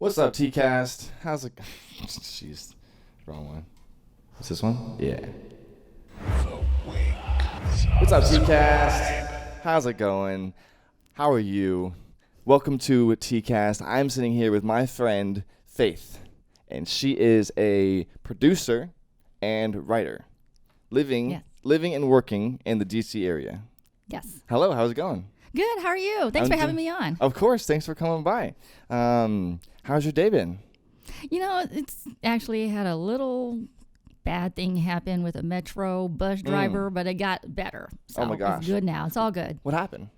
What's up, TKAST? How's it? Jeez, wrong one. What's this one? Yeah. What's up, TKAST? How's it going? How are you? Welcome to TKAST. I'm sitting here with my friend Faith, and she is a producer and writer, living and working in the DC area. Yes. Hello, how's it going? Good. How are you? Thanks for having me on. Of course. Thanks for coming by. How's your day been? You know, it's actually had a little bad thing happen with a Metro bus driver, but it got better. So oh my gosh. It's good now. It's all good. What happened?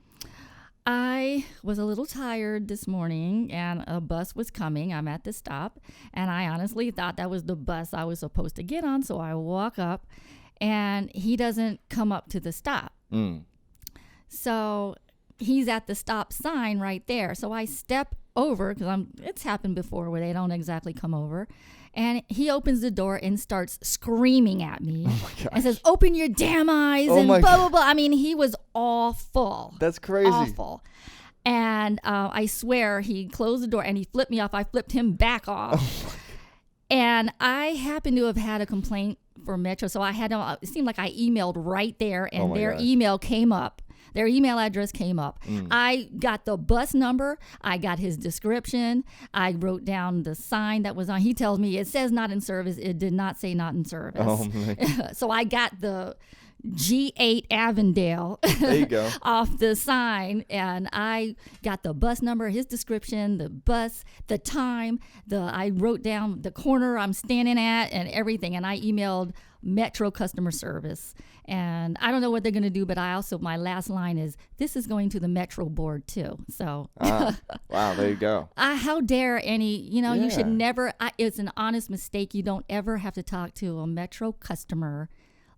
I was a little tired this morning, and a bus was coming. I'm at the stop, and I honestly thought that was the bus I was supposed to get on. So I walk up, and he doesn't come up to the stop. So he's at the stop sign right there. So I step over, because it's happened before where they don't exactly come over. And he opens the door and starts screaming at me. Oh my gosh. And says, "Open your damn eyes," and blah, blah, blah. I mean, he was awful. That's crazy. Awful. And I swear he closed the door and he flipped me off. I flipped him back off. Oh and I happened to have had a complaint for Metro. So I had, it seemed like I emailed right there, and their email came up. Their email address came up. I got the bus number. I got his description. I wrote down the sign that was on. He tells me it says not in service. It did not say not in service. Oh, so I got the G8 Avondale there you go. off the sign, and I got the bus number, his description, the bus, the time. I wrote down the corner I'm standing at and everything, and I emailed Metro customer service. And I don't know what they're going to do, but my last line is, "This is going to the Metro board too." So, wow, there you go. How dare you should never, it's an honest mistake. You don't ever have to talk to a Metro customer.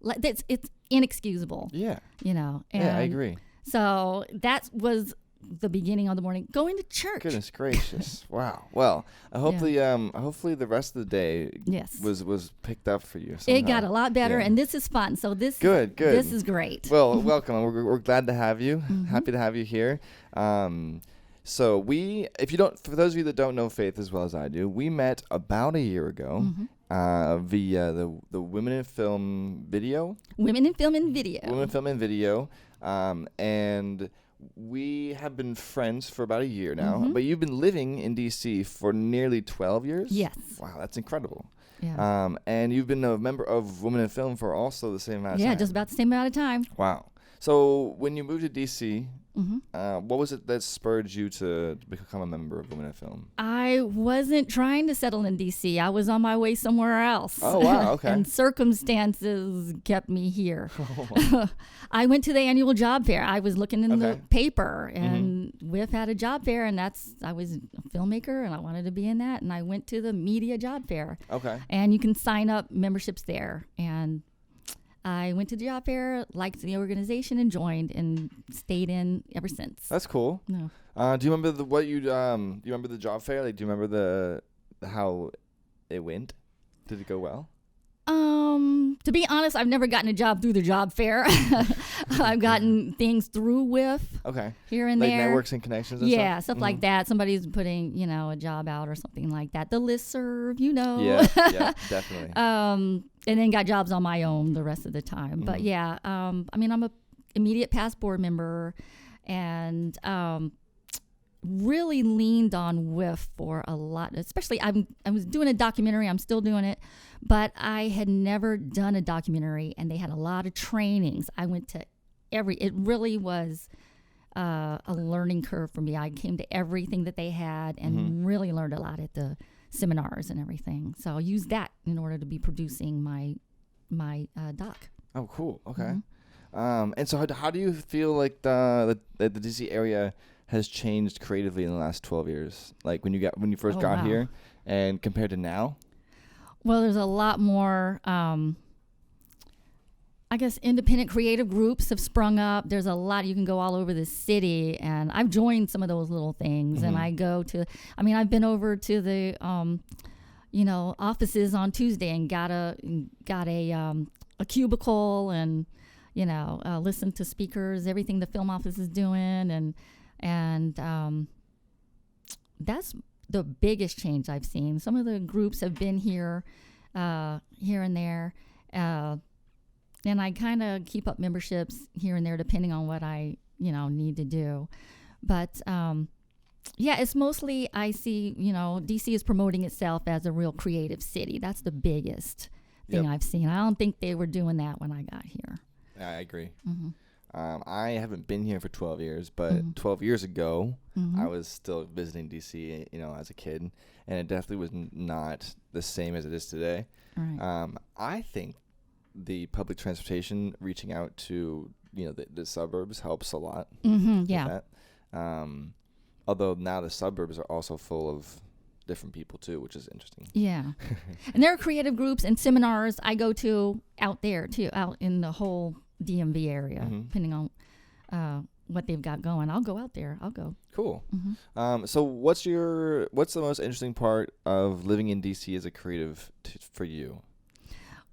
It's inexcusable. Yeah. And I agree. So that was the beginning of the morning, going to church. Goodness gracious. Wow. Well, hopefully the rest of the day was picked up for you somehow. It got a lot better, and this is fun. So this This is great. Well, welcome. We're glad to have you. Happy to have you here. So for those of you that don't know Faith as well as I do, we met about a year ago via the Women in Film video. Women in Film and Video. Women in Film and Video. And we have been friends for about a year now, but you've been living in DC for nearly 12 years? Yes. Wow, that's incredible. Yeah. And you've been a member of Women in Film for also the same amount of time. Yeah, just about the same amount of time. Wow. So when you moved to DC, what was it that spurred you to become a member of Women in Film? I wasn't trying to settle in DC. I was on my way somewhere else. Oh, wow. Okay. And circumstances kept me here. I went to the annual job fair. I was looking in the paper, and WIF had a job fair, and I was a filmmaker, and I wanted to be in that. And I went to the media job fair. Okay. And you can sign up memberships there. And I went to the job fair, liked the organization, and joined, and stayed in ever since. That's cool. No. Do you remember do you remember the job fair? Like, do you remember how it went? Did it go well? To be honest, I've never gotten a job through the job fair. I've gotten things through WIF. Okay. Here and like there. Networks and connections and stuff? Yeah, stuff like that. Somebody's putting, a job out or something like that. The listserv, Yeah, definitely. And then got jobs on my own the rest of the time. But yeah, I'm a immediate past board member, and really leaned on WIF for a lot. Especially, I was doing a documentary. I'm still doing it, but I had never done a documentary, and they had a lot of trainings. I went to it really was a learning curve for me. I came to everything that they had and really learned a lot at the seminars and everything. So I used that in order to be producing my doc. Oh, cool. Okay. And so how do you feel like the DC area has changed creatively in the last 12 years? Like when you first got here and compared to now? Well, there's a lot more, I guess, independent creative groups have sprung up. There's a lot. You can go all over the city, and I've joined some of those little things. And I've been over to the, offices on Tuesday and got a cubicle, and, listen to speakers, everything the film office is doing. And that's the biggest change I've seen. Some of the groups have been here and there. And I kind of keep up memberships here and there depending on what I, need to do. But, it's mostly I see, DC is promoting itself as a real creative city. That's the biggest thing I've seen. I don't think they were doing that when I got here. I agree. Mm-hmm. I haven't been here for 12 years, but 12 years ago, Mm-hmm. I was still visiting DC, as a kid, and it definitely was not the same as it is today. Right. I think the public transportation reaching out to, the suburbs helps a lot. Mm-hmm. With Yeah. that. Although now the suburbs are also full of different people too, which is interesting. Yeah. And there are creative groups and seminars I go to out there too, out in the whole DMV area, depending on what they've got going. I'll go out there. I'll go. Cool. Mm-hmm. So what's the most interesting part of living in DC as a creative for you?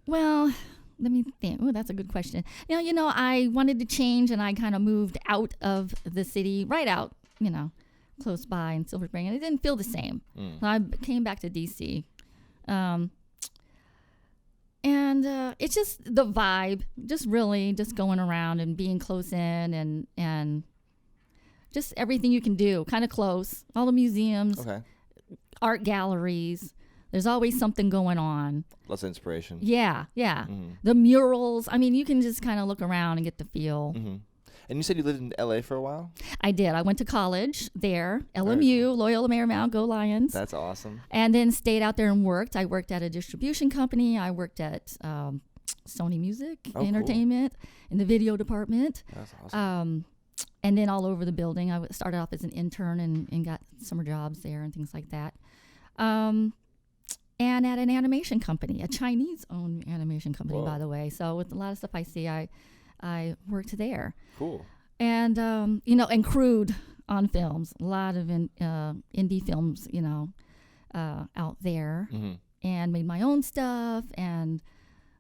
Well, let me think. Oh, that's a good question. I wanted to change, and I kind of moved out of the city, right out, close by in Silver Spring, and it didn't feel the same. So I came back to DC. And it's just the vibe, just going around and being close in and just everything you can do, kind of close. All the museums, art galleries. There's always something going on. Lots of inspiration. Yeah. The murals. I mean, you can just kind of look around and get the feel. Mm-hmm. And you said you lived in LA for a while? I did. I went to college there, LMU, Loyola Marymount, go Lions. That's awesome. And then stayed out there and worked. I worked at a distribution company. I worked at Sony Music Entertainment in the video department. That's awesome. And then all over the building. I started off as an intern and got summer jobs there and things like that. And at an animation company, a Chinese-owned animation company, by the way. So with a lot of stuff I see, I worked there. Cool. And, and crewed on films. A lot of indie films, out there. Mm-hmm. And made my own stuff. And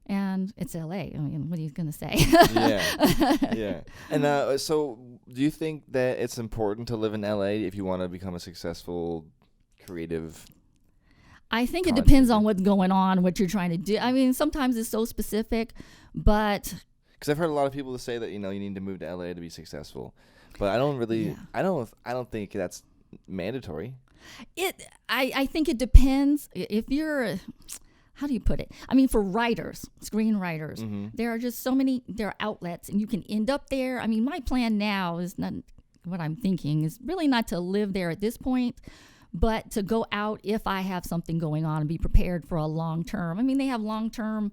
it's LA. I mean, what are you going to say? Yeah. And so do you think that it's important to live in LA if you want to become a successful creative? I think it depends on what's going on, what you're trying to do. I mean, sometimes it's so specific, but... Because I've heard a lot of people say that, you need to move to LA to be successful. But I don't really... I don't think that's mandatory. I think it depends. If you're... How do you put it? I mean, for writers, screenwriters, there are just so many, there are outlets, and you can end up there. I mean, my plan now is not, what I'm thinking is really not to live there at this point, but to go out if I have something going on and be prepared for a long term. I mean, they have long-term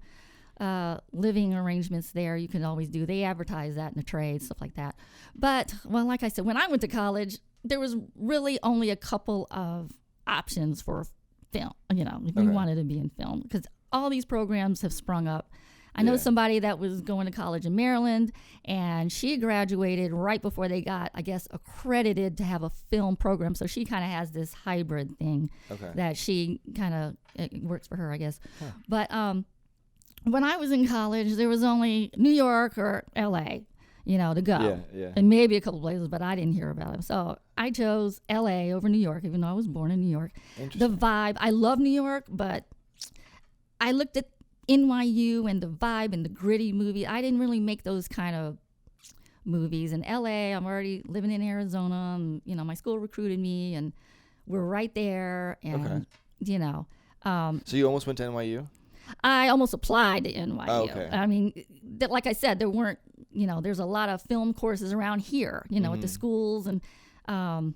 living arrangements there. You can always do. They advertise that in the trade, stuff like that. But, well, like I said, when I went to college, there was really only a couple of options for film, if you wanted to be in film, because all these programs have sprung up. I know somebody that was going to college in Maryland, and she graduated right before they got, I guess, accredited to have a film program. So she kind of has this hybrid thing that she kind of, it works for her, I guess. Huh. But when I was in college, there was only New York or LA, to go. And maybe a couple places, but I didn't hear about them. So I chose LA over New York, even though I was born in New York. The vibe, I love New York, but I looked at NYU and the vibe and the gritty movie. I didn't really make those kind of movies. In LA, I'm already living in Arizona, and my school recruited me, and we're right there. And so you almost went to NYU? I almost applied to NYU. Oh, okay. I mean, like I said, there weren't. There's a lot of film courses around here. At the schools, and a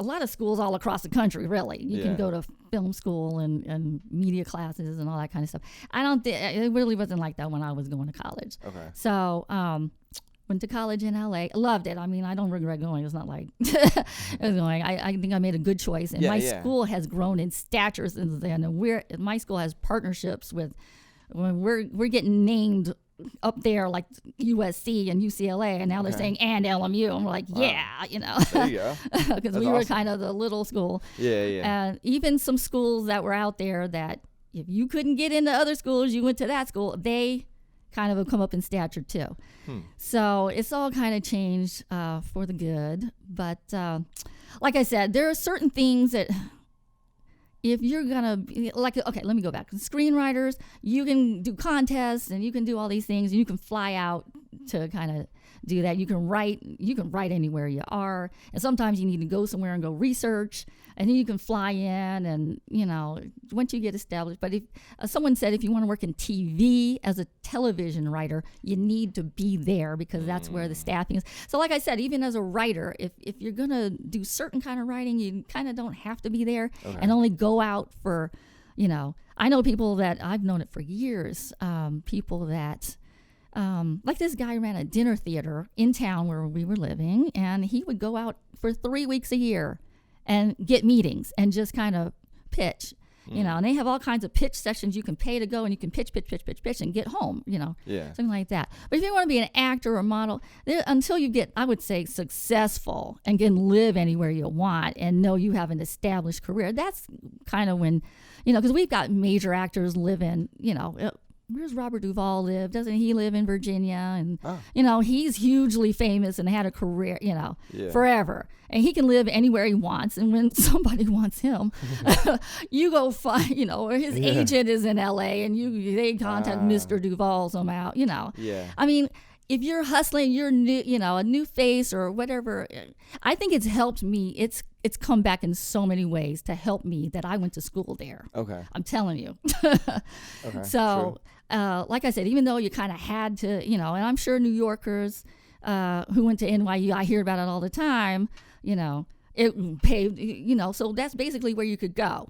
lot of schools all across the country. Really, you can go to film school and media classes and all that kind of stuff. I don't think it really wasn't like that when I was going to college. Okay. So went to college in LA. Loved it. I mean, I don't regret going. It's not like I was going. I think I made a good choice. And my school has grown in stature since then. And my school has partnerships with. We're getting named up there like USC and UCLA, and now they're saying and LMU. And we're like, There you go. Because we were kind of the little school. And even some schools that were out there that if you couldn't get into other schools, you went to that school, they kind of have come up in stature too. So it's all kind of changed for the good. But like I said, there are certain things that if you're gonna okay, let me go back. Screenwriters, you can do contests and you can do all these things, and you can fly out to kind of do that. You can write anywhere you are, and sometimes you need to go somewhere and go research, and then you can fly in, and once you get established. But if someone said if you want to work in TV as a television writer, you need to be there because that's where the staffing is. So like I said, even as a writer, if you're gonna do certain kind of writing, you kind of don't have to be there and only go out for, I know people that I've known it for years, people that like this guy ran a dinner theater in town where we were living, and he would go out for 3 weeks a year and get meetings and just kind of pitch, and they have all kinds of pitch sessions. You can pay to go and you can pitch and get home, something like that. But if you want to be an actor or model, until you get, I would say, successful and can live anywhere you want and know you have an established career, that's kind of when, because we've got major actors living, where's Robert Duvall live? Doesn't he live in Virginia? And, he's hugely famous and had a career, forever. And he can live anywhere he wants. And when somebody wants him, you go find, or his agent is in L.A. and they contact Mr. Duvall somehow, Yeah. I mean, if you're hustling, you're new, a new face or whatever. I think it's helped me. It's come back in so many ways to help me that I went to school there. Okay. I'm telling you. Okay. So, like I said, even though you kind of had to, and I'm sure New Yorkers who went to NYU, I hear about it all the time, it paved, so that's basically where you could go,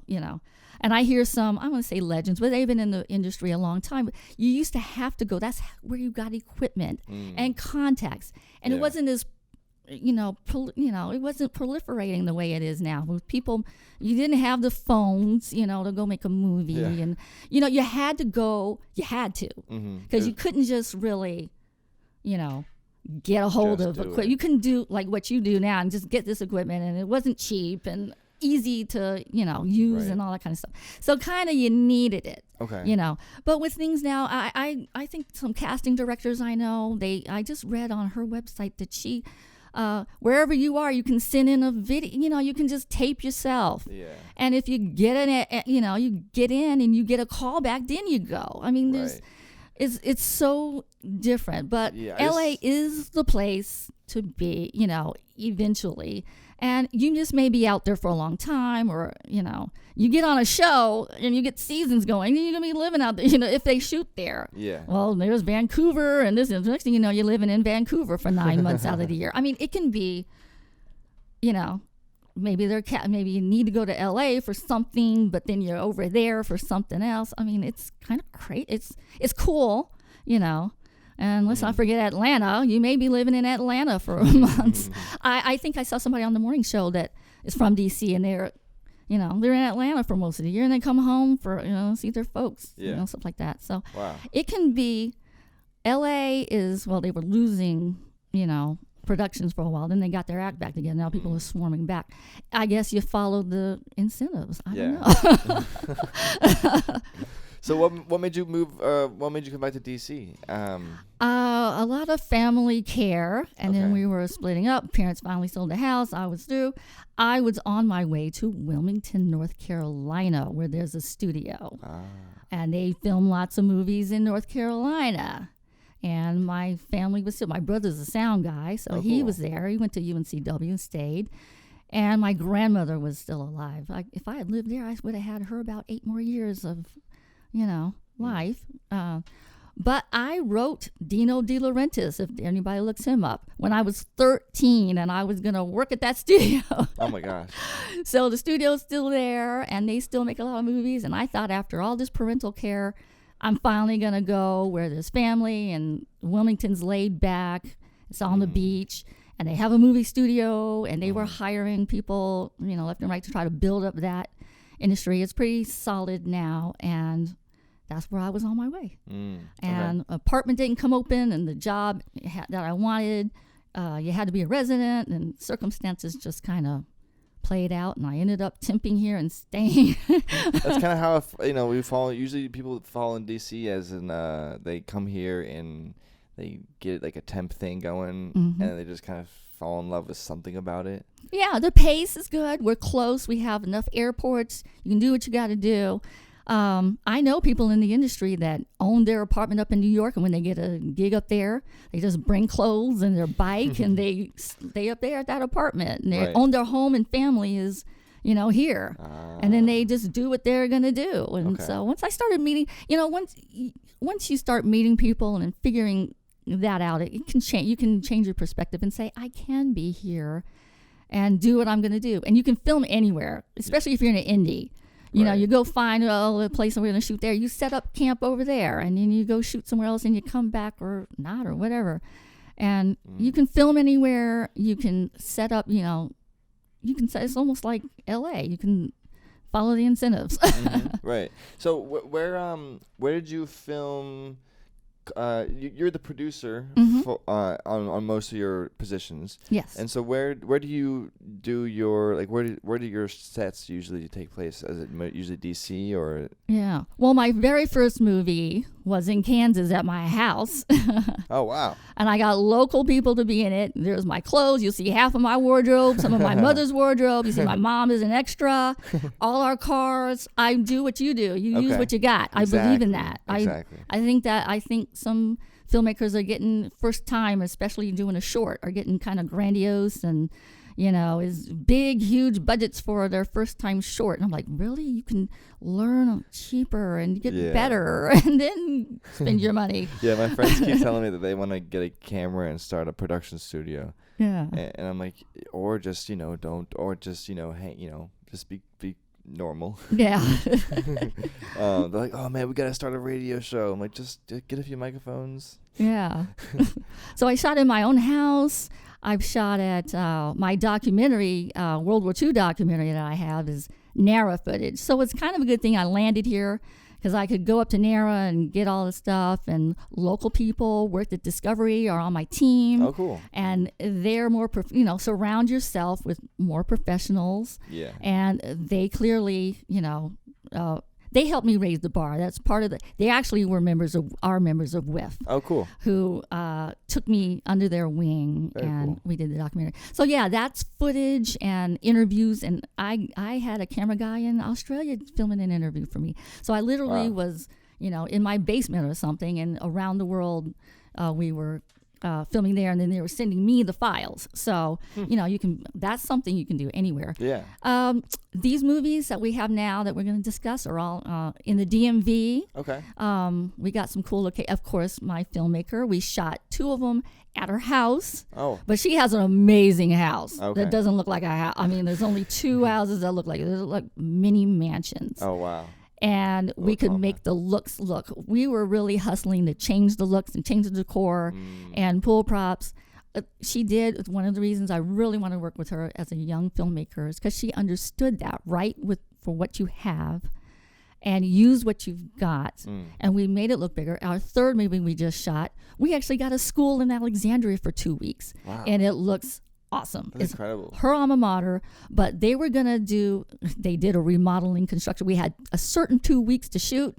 And I hear some, I want to say legends, but they've been in the industry a long time. But you used to have to go. That's where you got equipment and contacts. And it wasn't as, it wasn't proliferating the way it is now. With people, you didn't have the phones, to go make a movie. Yeah. And, you had to go, because you couldn't just really, get a hold of equipment. You couldn't do like what you do now and just get this equipment, and it wasn't cheap and easy to use and all that kind of stuff. So kind of you needed it. Okay. But with things now, I think some casting directors I know, I just read on her website that she wherever you are, you can send in a video, you can just tape yourself. Yeah. And if you get in you get in and you get a call back, then you go. I mean, it's so different, but LA is the place to be, eventually. And you just may be out there for a long time, or, you get on a show and you get seasons going, then you're going to be living out there, if they shoot there. Yeah. Well, there's Vancouver, and this is the next thing you know, you're living in Vancouver for 9 months out of the year. I mean, it can be, maybe maybe you need to go to LA for something, but then you're over there for something else. I mean, it's kind of crazy. It's cool, And let's not forget Atlanta. You may be living in Atlanta for months. I think I saw somebody on the morning show that is from D.C. and they're in Atlanta for most of the year, and they come home for, see their folks, stuff like that. So it can be, L.A. is, they were losing, productions for a while. Then they got their act back together. Now people are swarming back. I guess you followed the incentives. I don't know. So what made you move? What made you come back to DC? A lot of family care, and then we were splitting up. Parents finally sold the house. I was through. I was on my way to Wilmington, North Carolina, where there's a studio, and they film lots of movies in North Carolina. And my family was still. My brother's a sound guy, so he was there. He went to UNCW and stayed. And my grandmother was still alive. If I had lived there, I would have had her about 8 more years of life. But I wrote Dino De Laurentiis, if anybody looks him up, when I was 13, and I was going to work at that studio. Oh, my gosh. So the studio's still there, and they still make a lot of movies. And I thought after all this parental care, I'm finally going to go where there's family, and Wilmington's laid back. It's on the beach, and they have a movie studio, and they were hiring people, left and right to try to build up that industry. It's pretty solid now, and that's where I was on my way. And apartment didn't come open, and the job that I wanted, you had to be a resident, and circumstances just kind of played out, and I ended up temping here and staying. That's kind of how we fall. Usually, people fall in DC as in they come here and they get like a temp thing going, and they just kind of fall in love with something about it. Yeah, the pace is good. We're close. We have enough airports. You can do what you got to do. I know people in the industry that own their apartment up in New York, and when they get a gig up there, they just bring clothes and their bike, and they stay up there at that apartment, and they own their home and family is, here, and then they just do what they're gonna do. And so once I started meeting, once you start meeting people and figuring that out, it can change. You can change your perspective and say, I can be here and do what I'm gonna do, and you can film anywhere, especially if you're in an indie. You go find a place that we're going to shoot there. You set up camp over there, and then you go shoot somewhere else, and you come back or not or whatever. And you can film anywhere. You can set up, it's almost like L.A. You can follow the incentives. Right. So where did you film? You're the producer on most of your positions. Yes. And so where do you do your where do your sets usually take place? Is it usually DC or? Yeah. Well, my very first movie was in Kansas at my house. Oh wow. And I got local people to be in it. There's my clothes. You'll see half of my wardrobe, some of my mother's wardrobe. You see my mom is an extra. All our cars. I do what you do. You use what you got. I believe in that. Exactly. I think some filmmakers are getting first time, especially doing a short, are getting kind of grandiose and is big, huge budgets for their first time short. And I'm like, really? You can learn cheaper and get better and then spend your money. Yeah, my friends keep telling me that they want to get a camera and start a production studio. Yeah. And I'm like, or just, don't, or just, just be normal. Yeah. They're like, oh man, we got to start a radio show. I'm like, just get a few microphones. Yeah. So I shot in my own house. I've shot at my documentary, World War II documentary that I have is NARA footage. So it's kind of a good thing I landed here because I could go up to NARA and get all the stuff, and local people worked at Discovery are on my team. Oh, cool. And they're more, surround yourself with more professionals. Yeah. And they clearly, they helped me raise the bar. That's part of they actually were members of WIF. Oh, cool. Who took me under their wing. Very and cool. We did the documentary. So yeah, that's footage and interviews. And I had a camera guy in Australia filming an interview for me. So I literally was, in my basement or something, and around the world we were filming there, and then they were sending me the files. So, that's something you can do anywhere. Yeah. These movies that we have now that we're going to discuss are all in the DMV. Okay. We got some cool of course, my filmmaker, we shot 2 of them at her house. Oh. But she has an amazing house Okay. that doesn't look like a house. I mean, there's only 2 houses that look like mini mansions. Oh, wow. And we could make the looks look. We were really hustling to change the looks and change the decor and pull props. She did. It's one of the reasons I really want to work with her as a young filmmaker is because she understood that, for what you have and use what you've got. And we made it look bigger. Our third movie we just shot, we actually got a school in Alexandria for 2 weeks. Wow. And it looks awesome. That's incredible. Her alma mater, but they did a remodeling construction. We had a certain 2 weeks to shoot,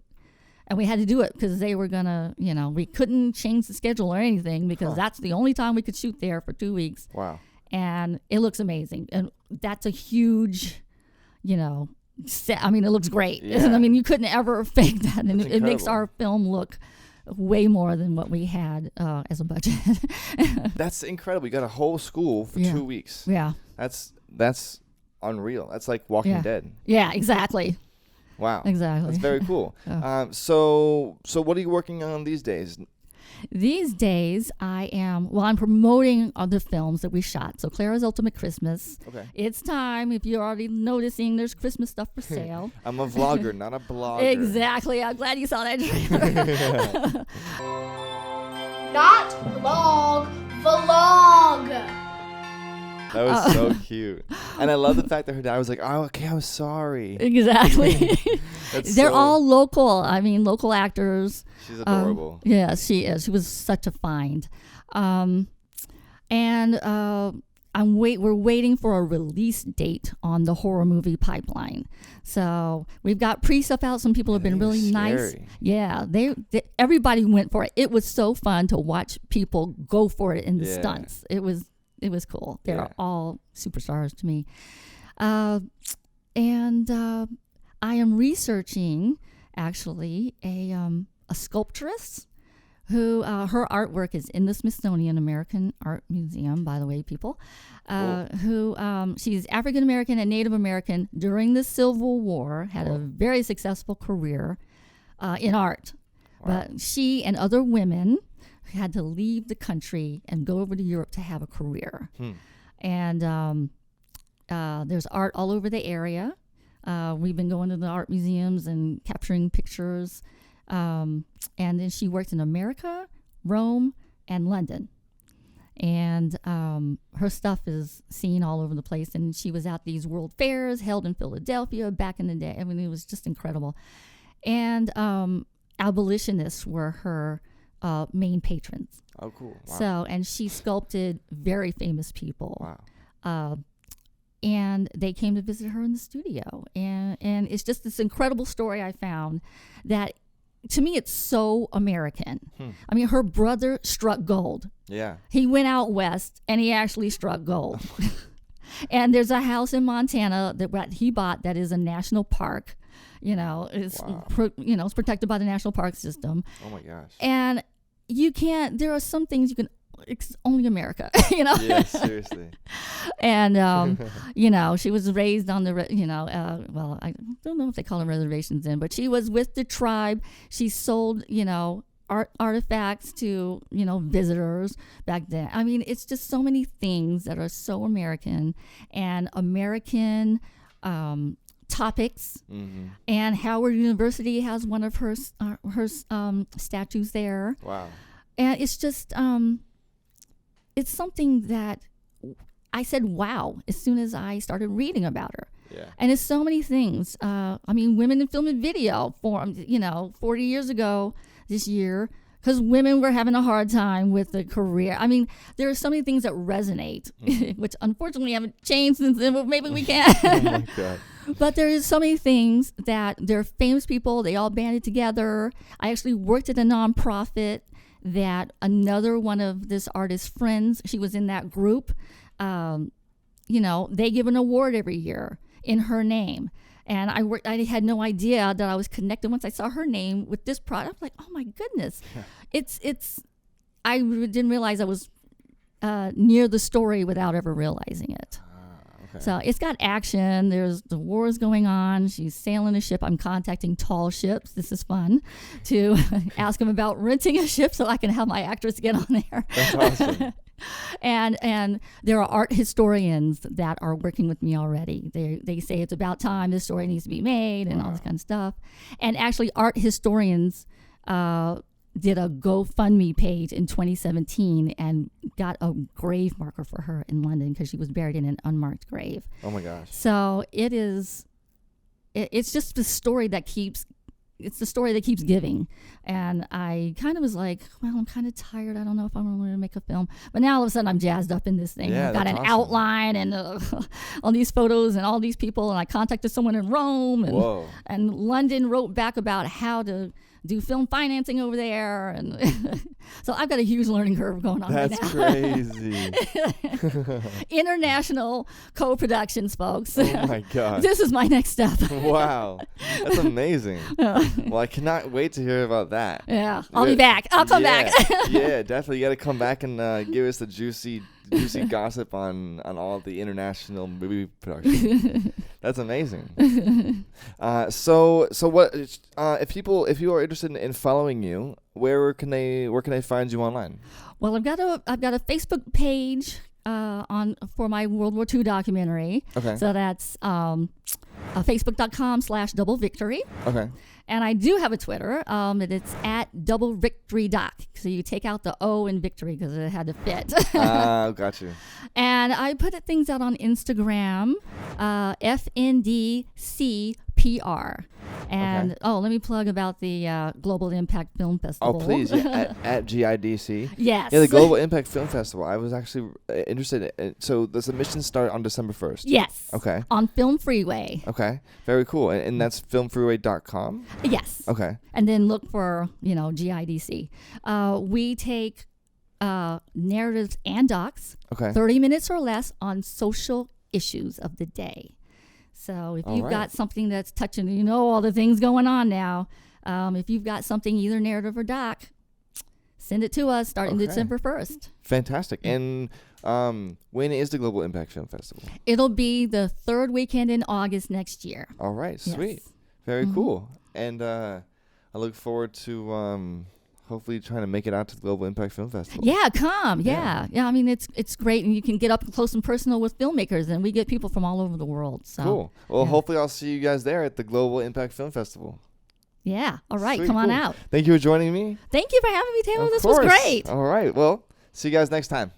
and we had to do it because they were gonna, we couldn't change the schedule or anything because that's the only time we could shoot there for 2 weeks. Wow. And it looks amazing. And that's a huge, set. I mean, it looks great. Yeah. I mean, you couldn't ever fake that. And it makes incredible. our film look way more than what we had as a budget. That's incredible. You got a whole school for 2 weeks. Yeah. That's unreal. That's like Walking Dead. Yeah, exactly. Wow. Exactly. That's very cool. So what are you working on these days? These days, I'm promoting the films that we shot. So Clara's Ultimate Christmas. Okay. It's time. If you're already noticing, there's Christmas stuff for sale. I'm a vlogger, not a blogger. Exactly. I'm glad you saw that trailer. Not vlog, vlog. That was so cute. And I love the fact that her dad was like, oh, okay, I'm sorry. Exactly. They're all local. I mean, local actors. She's adorable. Yeah, she is. She was such a find. And we're waiting for a release date on the horror movie pipeline. So we've got pre-stuff out. Some people have been really nice. Yeah, everybody went for it. It was so fun to watch people go for it in the stunts. It was cool. They're all superstars to me. And I am researching actually a sculptress who her artwork is in the Smithsonian American Art Museum, by the way, people. Who she's African American and Native American during the Civil War, had a very successful career in art. Wow. But she and other women had to leave the country and go over to Europe to have a career. And there's art all over the area. We've been going to the art museums and capturing pictures. And then she worked in America, Rome, and London. And her stuff is seen all over the place. And she was at these world fairs held in Philadelphia back in the day. I mean, it was just incredible. And abolitionists were her main patrons. Oh, cool. Wow. So, and she sculpted very famous people. Wow. And they came to visit her in the studio. And it's just this incredible story I found that, to me, it's so American. I mean, her brother struck gold. Yeah. He went out west and he actually struck gold. And there's a house in Montana that he bought that is a national park. You know, it's it's protected by the national park system. Oh my gosh. And there are some things you can. It's only America, you know. Yeah, seriously. And she was raised on the, well, I don't know if they call them reservations then, but she was with the tribe. She sold, artifacts to, visitors back then. I mean, it's just so many things that are so American and American topics. Mm-hmm. And Howard University has one of her statues there. Wow. And it's just it's something that I said, wow, as soon as I started reading about her. Yeah. And it's so many things. I mean, women in film and video formed, 40 years ago this year, because women were having a hard time with the career. I mean, there are so many things that resonate, which unfortunately haven't changed since then, but maybe we can. Oh my God. But there is so many things that they're famous people. They all banded together. I actually worked at a nonprofit that another one of this artist's friends, she was in that group, they give an award every year in her name. And I had no idea that I was connected once I saw her name with this product. I'm like, oh my goodness. I didn't realize I was near the story without ever realizing it. Okay. So it's got action. There's the wars going on. She's sailing a ship. I'm contacting tall ships. This is fun to ask them about renting a ship so I can have my actress get on there. That's awesome. And there are art historians that are working with me already. They say it's about time this story needs to be made and all this kind of stuff. And actually, art historians did a GoFundMe page in 2017 and got a grave marker for her in London because she was buried in an unmarked grave. Oh my gosh. So it's just the story that keeps giving. And I kind of was like, well, I'm kind of tired. I don't know if I'm going to make a film. But now all of a sudden I'm jazzed up in this thing. Yeah, I've got an outline and all these photos and all these people. And I contacted someone in Rome and London wrote back about how to do film financing over there, and so I've got a huge learning curve going on. That's right now. Crazy. International co-productions, folks. Oh my God. This is my next step. Wow, that's amazing. Well, I cannot wait to hear about that. Yeah, I'll be back. I'll come back. Yeah, definitely. You got to come back and give us the juicy gossip on all the international movie production. That's amazing. So what if you are interested in following you, where can they find you online? Well, I've got a Facebook page for my World War II documentary. Okay. So that's facebook.com/doubleVictory. Okay. And I do have a Twitter. It's at doubleVictoryDoc. So you take out the O in victory because it had to fit. Got you. And I put things out on Instagram, FNDCPR. And let me plug about the Global Impact Film Festival. Oh, please, at GIDC. Yes. Yeah, the Global Impact Film Festival. I was actually interested in. So the submissions start on December 1st. Yes. Okay. On Film Freeway. Okay. Very cool. And that's filmfreeway.com? Yes. Okay. And then look for, GIDC. We take narratives and docs, 30 minutes or less, on social issues of the day. So if you've got something that's touching, all the things going on now, if you've got something, either narrative or doc, send it to us starting December 1st. Fantastic. And when is the Global Impact Film Festival? It'll be the third weekend in August next year. All right. Sweet. Yes. Very cool. And I look forward to hopefully trying to make it out to the Global Impact Film Festival. Yeah, come. Yeah. I mean, it's great, and you can get up close and personal with filmmakers, and we get people from all over the world. So cool. Well, hopefully I'll see you guys there at the Global Impact Film Festival. Yeah. All right. Sweet, come on cool. out. Thank you for joining me. Thank you for having me, Taylor. Of This course. was great. All right. Well, see you guys next time.